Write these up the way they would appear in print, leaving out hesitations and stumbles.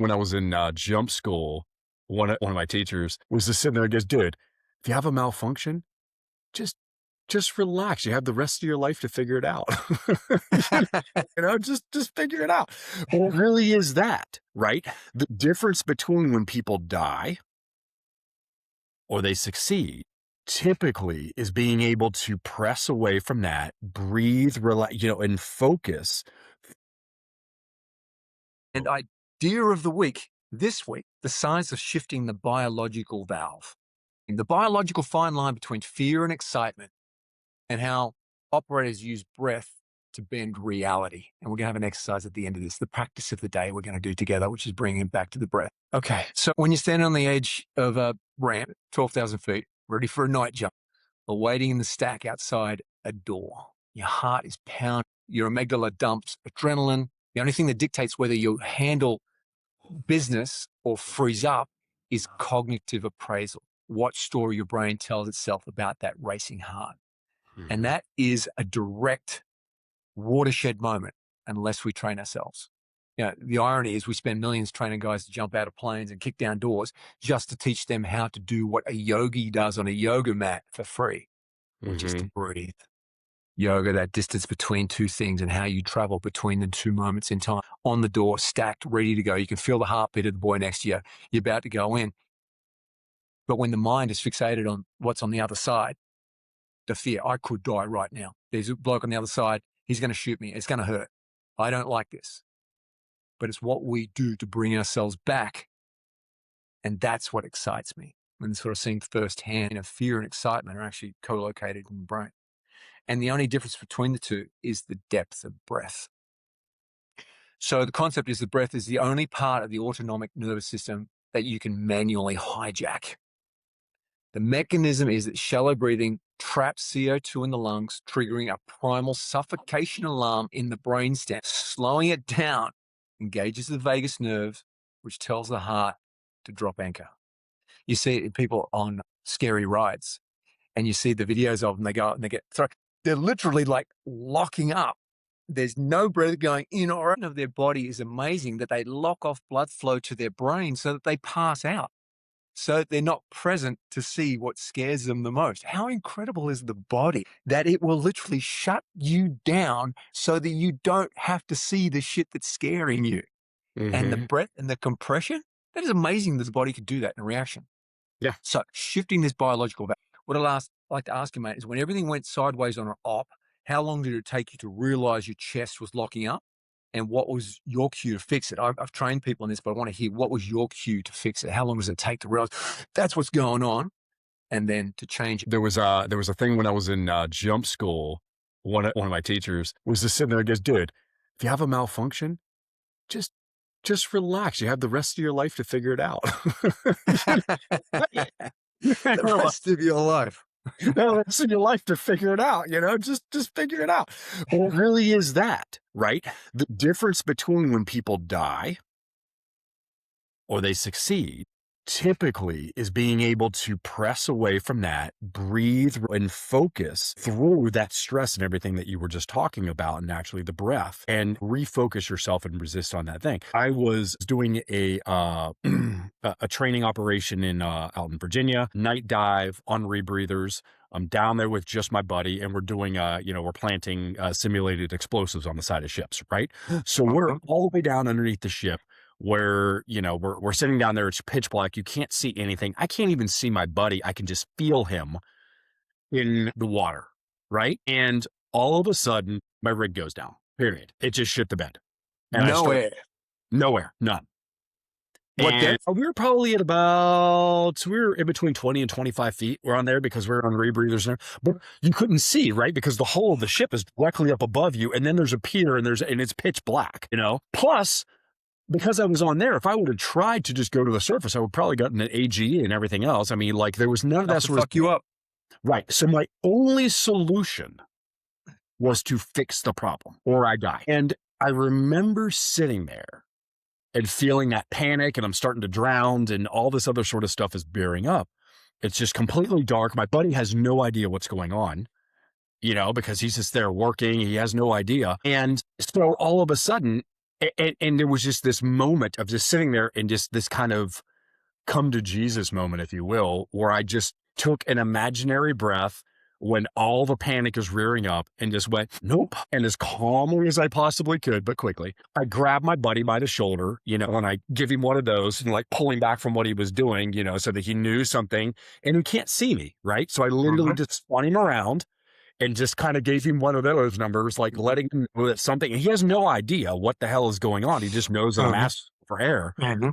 when I was in jump school, one of my teachers was just sitting there and goes, dude, if you have a malfunction, just just relax. You have the rest of your life to figure it out. Just figure it out. But it really is that, right? The difference between when people die or they succeed typically is being able to press away from that, breathe, relax, and focus. And idea of the week, this week, the science of shifting the biological valve. And the biological fine line between fear and excitement, and how operators use breath to bend reality. And we're going to have an exercise at the end of this, the practice of the day we're going to do together, which is bringing it back to the breath. Okay, so when you're standing on the edge of a ramp, 12,000 feet, ready for a night jump, or waiting in the stack outside a door, your heart is pounding, your amygdala dumps adrenaline. The only thing that dictates whether you handle business or freeze up is cognitive appraisal. What story your brain tells itself about that racing heart. Mm-hmm. And that is a direct watershed moment unless we train ourselves. The irony is we spend millions training guys to jump out of planes and kick down doors just to teach them how to do what a yogi does on a yoga mat for free, which is to breathe. Yoga, that distance between two things and how you travel between the two moments in time. On the door, stacked, ready to go. You can feel the heartbeat of the boy next to you. You're about to go in. But when the mind is fixated on what's on the other side, the fear, I could die right now. There's a bloke on the other side. He's going to shoot me. It's going to hurt. I don't like this. But it's what we do to bring ourselves back. And that's what excites me. When sort of seeing firsthand, fear and excitement are actually co-located in the brain. And the only difference between the two is the depth of breath. So the concept is the breath is the only part of the autonomic nervous system that you can manually hijack. The mechanism is that shallow breathing traps CO2 in the lungs, triggering a primal suffocation alarm in the brainstem. Slowing it down engages the vagus nerve, which tells the heart to drop anchor. You see it in people on scary rides, and you see the videos of them. They go out and they get thrown. They're literally like locking up. There's no breath going in or out of their body. Is amazing that they lock off blood flow to their brain so that they pass out. So they're not present to see what scares them the most. How incredible is the body that it will literally shut you down so that you don't have to see the shit that's scaring you. Mm-hmm. And the breath and the compression, that is amazing that the body could do that in a reaction. Yeah. So shifting this biological valve. What I'd like to ask you, mate, is when everything went sideways on an op, how long did it take you to realize your chest was locking up? And what was your cue to fix it? I've trained people in this, but I want to hear, what was your cue to fix it? How long does it take to realize that's what's going on? And then to change it. There was a thing when I was in jump school. One of my teachers was just sitting there and goes, dude, if you have a malfunction, just relax. You have the rest of your life to figure it out. The rest of your life. No, it's in your life to figure it out, just figure it out. But it really is that, right? The difference between when people die or they succeed typically is being able to press away from that, breathe and focus through that stress and everything that you were just talking about, and actually the breath, and refocus yourself and resist on that thing. I was doing a training operation out in Virginia, night dive on rebreathers. I'm down there with just my buddy, and we're doing, we're planting simulated explosives on the side of ships, right? So we're all the way down underneath the ship, where, we're sitting down there. It's pitch black. You can't see anything. I can't even see my buddy. I can just feel him in the water, right? And all of a sudden, my rig goes down, period. It just shit the bed. And nowhere, none. And we were probably at we were in between 20 and 25 feet. We're on there because we're on rebreathers, but you couldn't see, right? Because the hull of the ship is directly up above you. And then there's a pier and it's pitch black, plus, because I was on there, if I would have tried to just go to the surface, I would probably gotten an AGE and everything else. I mean, there was none of that sort of fuck you up. Right. So my only solution was to fix the problem or I die. And I remember sitting there and feeling that panic, and I'm starting to drown, and all this other sort of stuff is bearing up. It's just completely dark. My buddy has no idea what's going on, because he's just there working. He has no idea. And so all of a sudden, And there was just this moment of just sitting there and just this kind of come to Jesus moment, if you will, where I just took an imaginary breath when all the panic is rearing up and just went, nope. And as calmly as I possibly could, but quickly, I grabbed my buddy by the shoulder, and I give him one of those and like pull him back from what he was doing, so that he knew something and he can't see me. Right. So I literally just spun him around and just kind of gave him one of those numbers, like letting him know that something, and he has no idea what the hell is going on. He just knows that I'm asking for air, and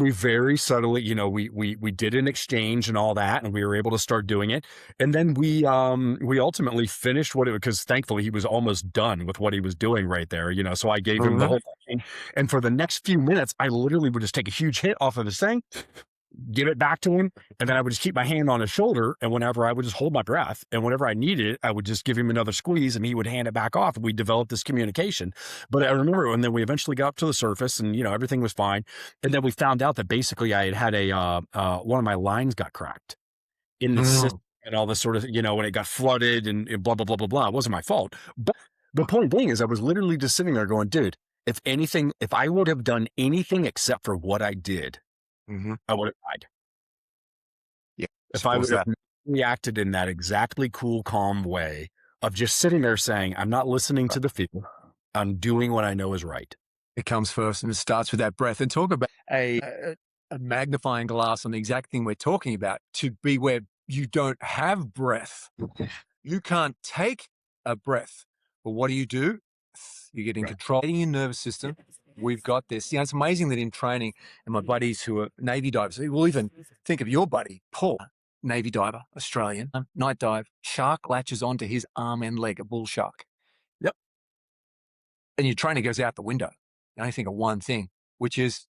we very subtly, we did an exchange and all that, and we were able to start doing it. And then we ultimately finished because thankfully he was almost done with what he was doing right there, so I gave him the whole thing. And for the next few minutes, I literally would just take a huge hit off of this thing, give it back to him, and then I would just keep my hand on his shoulder, and whenever I would just hold my breath, and whenever I needed it, I would just give him another squeeze, and he would hand it back off, and we developed this communication. But I remember, and then we eventually got up to the surface, and everything was fine, and then we found out that basically I had a one of my lines got cracked in the system, and all this sort of, when it got flooded and blah blah blah blah blah. It wasn't my fault, but the point being is I was literally just sitting there going, dude, if I would have done anything except for what I did, I would have died. Yeah. If I would have reacted in that exactly cool, calm way of just sitting there saying, I'm not listening to the fear, I'm doing what I know is right. It comes first, and it starts with that breath. And talk about a magnifying glass on the exact thing we're talking about, to be where you don't have breath. You can't take a breath. But what do? You get in control of your nervous system. We've got this. It's amazing that in training, and my buddies who are Navy divers, we'll even think of your buddy, Paul, Navy diver, Australian, night dive, shark latches onto his arm and leg, a bull shark. Yep. And your training goes out the window. You only think of one thing, which is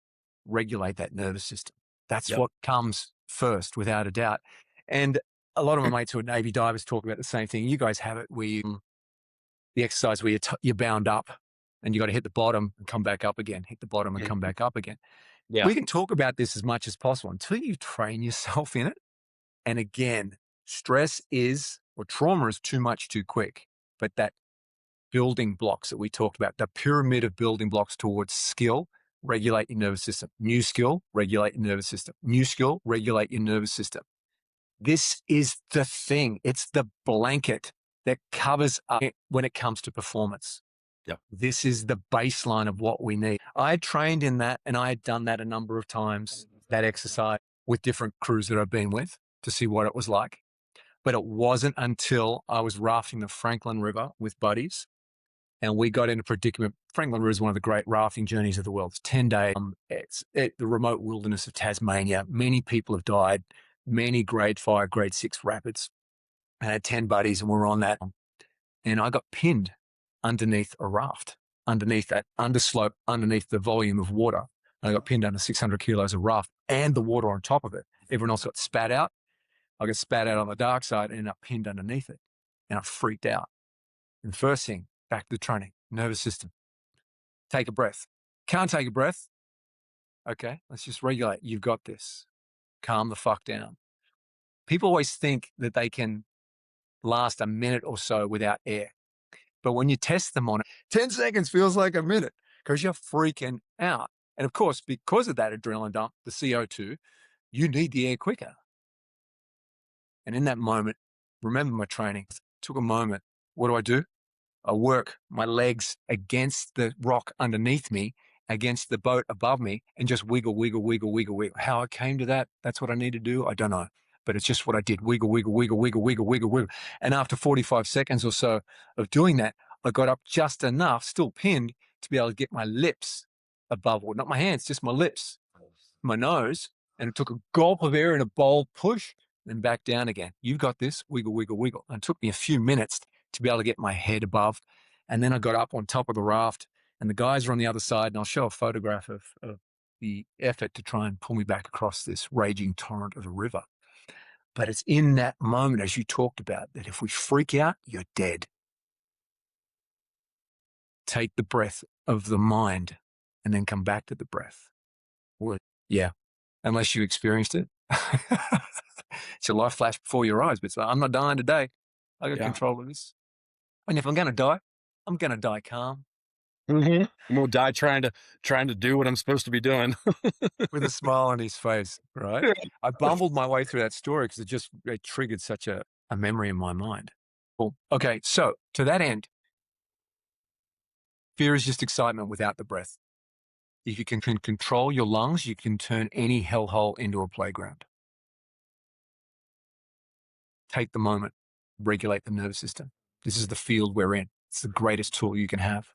regulate that nervous system. That's what comes first, without a doubt. And a lot of my mates who are Navy divers talk about the same thing. You guys have it where the exercise where you're bound up and you got to hit the bottom and come back up again, hit the bottom and come back up again. Yeah. We can talk about this as much as possible until you train yourself in it. And again, trauma is too much too quick. But that building blocks that we talked about, the pyramid of building blocks towards skill, regulate your nervous system. New skill, regulate your nervous system. New skill, regulate your nervous system. This is the thing. It's the blanket that covers up when it comes to performance. Yep. This is the baseline of what we need. I had trained in that, and I had done that a number of times, that exercise with different crews that I've been with to see what it was like. But it wasn't until I was rafting the Franklin River with buddies, and we got in a predicament. Franklin River is one of the great rafting journeys of the world. It's 10 days. It's the remote wilderness of Tasmania. Many people have died, many grade 5, grade 6 rapids. I had 10 buddies, and we're on that. And I got pinned underneath a raft, underneath that underslope, underneath the volume of water. And I got pinned under 600 kilos of raft and the water on top of it. Everyone else got spat out. I got spat out on the dark side and ended up pinned underneath it. And I freaked out. And the first thing, back to the training, nervous system. Take a breath. Can't take a breath. Okay, let's just regulate. You've got this. Calm the fuck down. People always think that they can last a minute or so without air. But when you test them on it, 10 seconds feels like a minute because you're freaking out. And of course, because of that adrenaline dump, the CO2, you need the air quicker. And in that moment, remember my training, took a moment. What do? I work my legs against the rock underneath me, against the boat above me, and just wiggle, wiggle, wiggle, wiggle, wiggle. How I came to that, that's what I need to do, I don't know. But it's just what I did. Wiggle, wiggle, wiggle, wiggle, wiggle, wiggle, wiggle. And after 45 seconds or so of doing that, I got up just enough, still pinned, to be able to get my lips above water. Not my hands, just my lips, my nose. And it took a gulp of air and a bold push and back down again. You've got this, wiggle, wiggle, wiggle. And it took me a few minutes to be able to get my head above. And then I got up on top of the raft, and the guys are on the other side. And I'll show a photograph of the effort to try and pull me back across this raging torrent of a river. But it's in that moment, as you talked about, that if we freak out, you're dead. Take the breath of the mind and then come back to the breath. Yeah, unless you experienced it. It's your life flash before your eyes, but it's like, I'm not dying today. I got control of this. And if I'm going to die, I'm going to die calm. I'm gonna die trying to do what I'm supposed to be doing. with a smile on his face, right? I bumbled my way through that story because it triggered such a memory in my mind. Cool. Okay, so to that end, fear is just excitement without the breath. If you can control your lungs, you can turn any hellhole into a playground. Take the moment, regulate the nervous system. This is the field we're in. It's the greatest tool you can have.